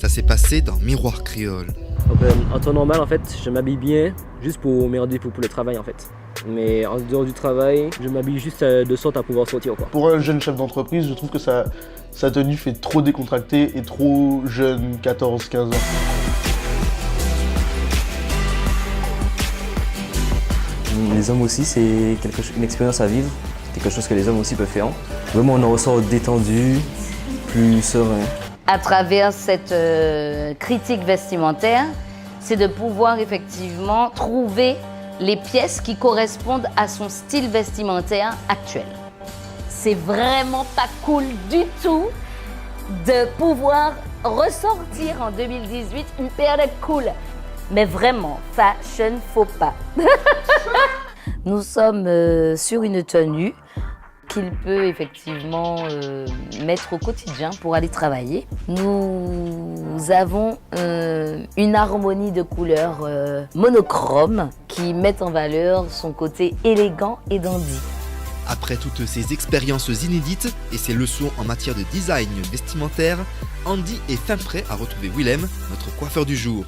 Ça s'est passé dans Miroir Créole. Donc, en temps normal, en fait, je m'habille bien juste pour mes rendez-vous pour le travail, en fait. Mais en dehors du travail, je m'habille juste de sorte à pouvoir sortir, quoi. Pour un jeune chef d'entreprise, je trouve que sa tenue fait trop décontractée et trop jeune, 14-15 ans. Les hommes aussi, c'est une expérience à vivre, quelque chose que les hommes aussi peuvent faire. Vraiment, on en ressort détendu, plus serein. À travers cette critique vestimentaire, c'est de pouvoir effectivement trouver les pièces qui correspondent à son style vestimentaire actuel. C'est vraiment pas cool du tout de pouvoir ressortir en 2018 une paire de cool. Mais vraiment, fashion faux pas. Nous sommes sur une tenue qu'il peut effectivement mettre au quotidien pour aller travailler. Nous avons une harmonie de couleurs monochrome qui met en valeur son côté élégant et dandy. Après toutes ces expériences inédites et ces leçons en matière de design vestimentaire, Andy est fin prêt à retrouver Willem, notre coiffeur du jour.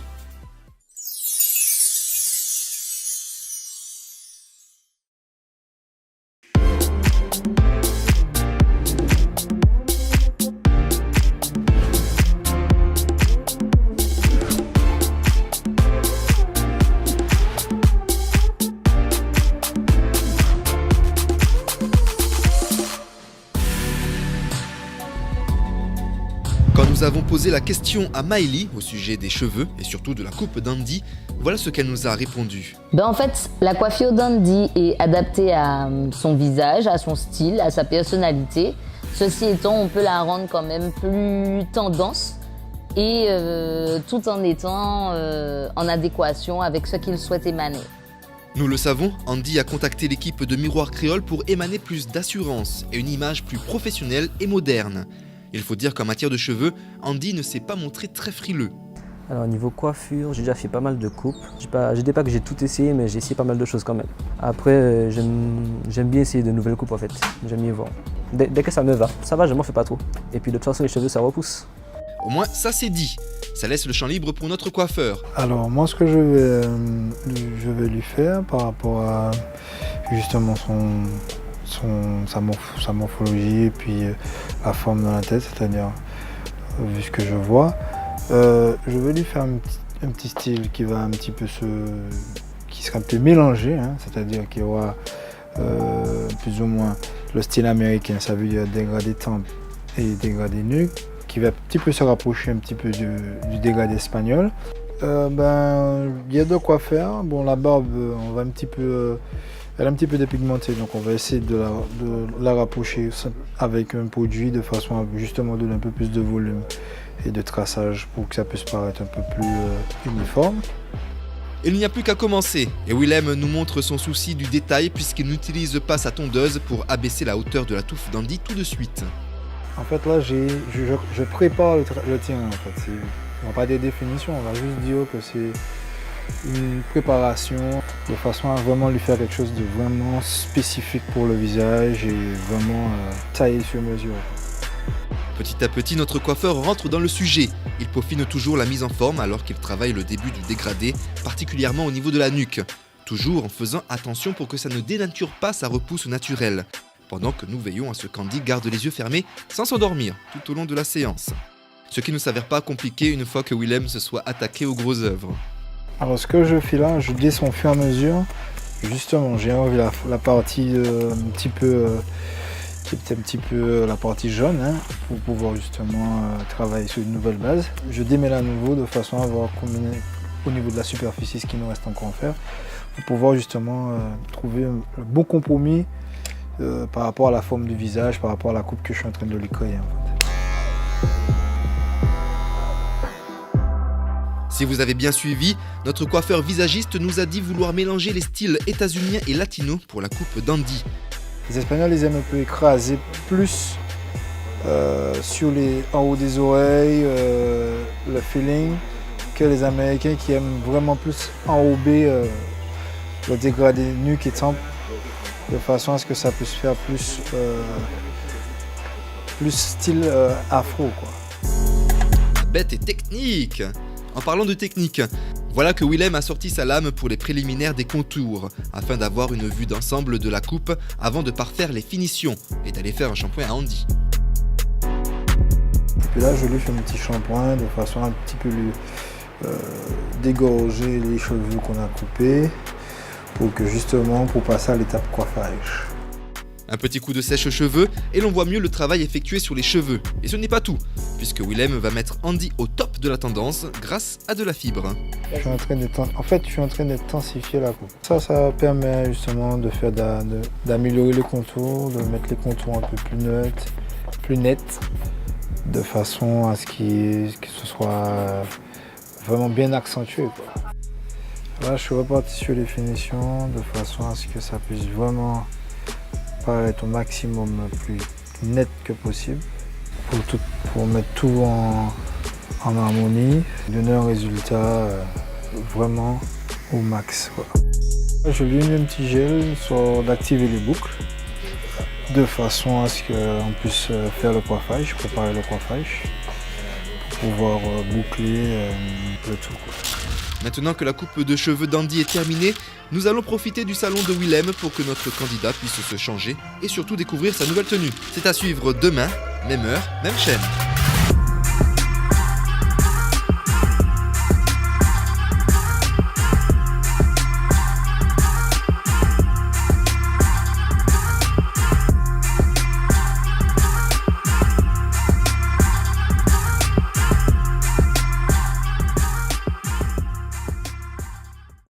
Quand nous avons posé la question à Maëlie au sujet des cheveux et surtout de la coupe d'Andy, voilà ce qu'elle nous a répondu. En fait, la coiffure d'Andy est adaptée à son visage, à son style, à sa personnalité. Ceci étant, on peut la rendre quand même plus tendance et tout en étant en adéquation avec ce qu'il souhaite émaner. Nous le savons, Andy a contacté l'équipe de Miroir Créole pour émaner plus d'assurance et une image plus professionnelle et moderne. Il faut dire qu'en matière de cheveux, Andy ne s'est pas montré très frileux. Alors niveau coiffure, j'ai déjà fait pas mal de coupes. Je dis pas que j'ai tout essayé, mais j'ai essayé pas mal de choses quand même. Après, j'aime bien essayer de nouvelles coupes en fait. J'aime bien voir. Dès que ça me va, ça va, je m'en fais pas trop. Et puis de toute façon, les cheveux, ça repousse. Au moins, ça c'est dit. Ça laisse le champ libre pour notre coiffeur. Alors moi, ce que je vais lui faire par rapport à justement sa morphologie et puis la forme de la tête, c'est-à-dire vu ce que je vois, je vais lui faire un petit style qui va un petit peu qui sera un peu mélangé, hein, c'est-à-dire qu'il y aura plus ou moins le style américain, ça veut dire dégradé tempe et dégradé nuque, qui va un petit peu se rapprocher un petit peu du dégradé espagnol. Il y a de quoi faire. Bon, la barbe, on va un petit peu elle est un petit peu dépigmentée, donc on va essayer de la rapprocher avec un produit de façon à justement donner un peu plus de volume et de traçage pour que ça puisse paraître un peu plus uniforme. Il n'y a plus qu'à commencer et Willem nous montre son souci du détail puisqu'il n'utilise pas sa tondeuse pour abaisser la hauteur de la touffe d'Andy tout de suite. En fait là, je prépare le terrain en fait. On va pas des définitions, on va juste dire que c'est une préparation de façon à vraiment lui faire quelque chose de vraiment spécifique pour le visage et vraiment taillé sur mesure. Petit à petit, notre coiffeur rentre dans le sujet. Il peaufine toujours la mise en forme alors qu'il travaille le début du dégradé, particulièrement au niveau de la nuque. Toujours en faisant attention pour que ça ne dénature pas sa repousse naturelle. Pendant que nous veillons à ce qu'Andy garde les yeux fermés sans s'endormir tout au long de la séance. Ce qui ne s'avère pas compliqué une fois que Willem se soit attaqué aux grosses œuvres. Alors ce que je fais là, je descends au fur et à mesure. Justement, j'ai enlevé la partie un petit peu la partie jaune, hein, pour pouvoir justement travailler sur une nouvelle base. Je démêle à nouveau de façon à avoir combiné au niveau de la superficie ce qu'il nous reste encore à faire pour pouvoir justement trouver un bon compromis par rapport à la forme du visage, par rapport à la coupe que je suis en train de lui créer. En fait. Si vous avez bien suivi, notre coiffeur visagiste nous a dit vouloir mélanger les styles états-uniens et latinos pour la coupe d'Andy. Les Espagnols, ils aiment un peu écraser plus en haut des oreilles, le feeling, que les Américains qui aiment vraiment plus enrober le dégradé nuque et tempe, de façon à ce que ça puisse faire plus style afro, quoi. bête est technique. En parlant de technique, voilà que Willem a sorti sa lame pour les préliminaires des contours, afin d'avoir une vue d'ensemble de la coupe avant de parfaire les finitions et d'aller faire un shampoing à Andy. Et puis là, je lui fais un petit shampoing de façon un petit peu lui dégorger les cheveux qu'on a coupés pour passer à l'étape coiffage. Un petit coup de sèche-cheveux et l'on voit mieux le travail effectué sur les cheveux. Et ce n'est pas tout, puisque Willem va mettre Andy au top de la tendance grâce à de la fibre. Je suis en train d'intensifier la coupe. Ça permet justement de faire d'améliorer les contours, de mettre les contours un peu plus nets, de façon à ce que ce soit vraiment bien accentué, quoi. Là, je suis reparti sur les finitions de façon à ce que ça puisse vraiment paraître au maximum plus net que possible pour mettre tout en harmonie, donner un résultat vraiment au max, quoi. Je lui mets un petit gel sur d'activer les boucles de façon à ce qu'on puisse faire le coiffage, préparer le coiffage pour pouvoir boucler le tout, quoi. Maintenant que la coupe de cheveux d'Andy est terminée, nous allons profiter du salon de Willem pour que notre candidat puisse se changer et surtout découvrir sa nouvelle tenue. C'est à suivre demain, même heure, même chaîne.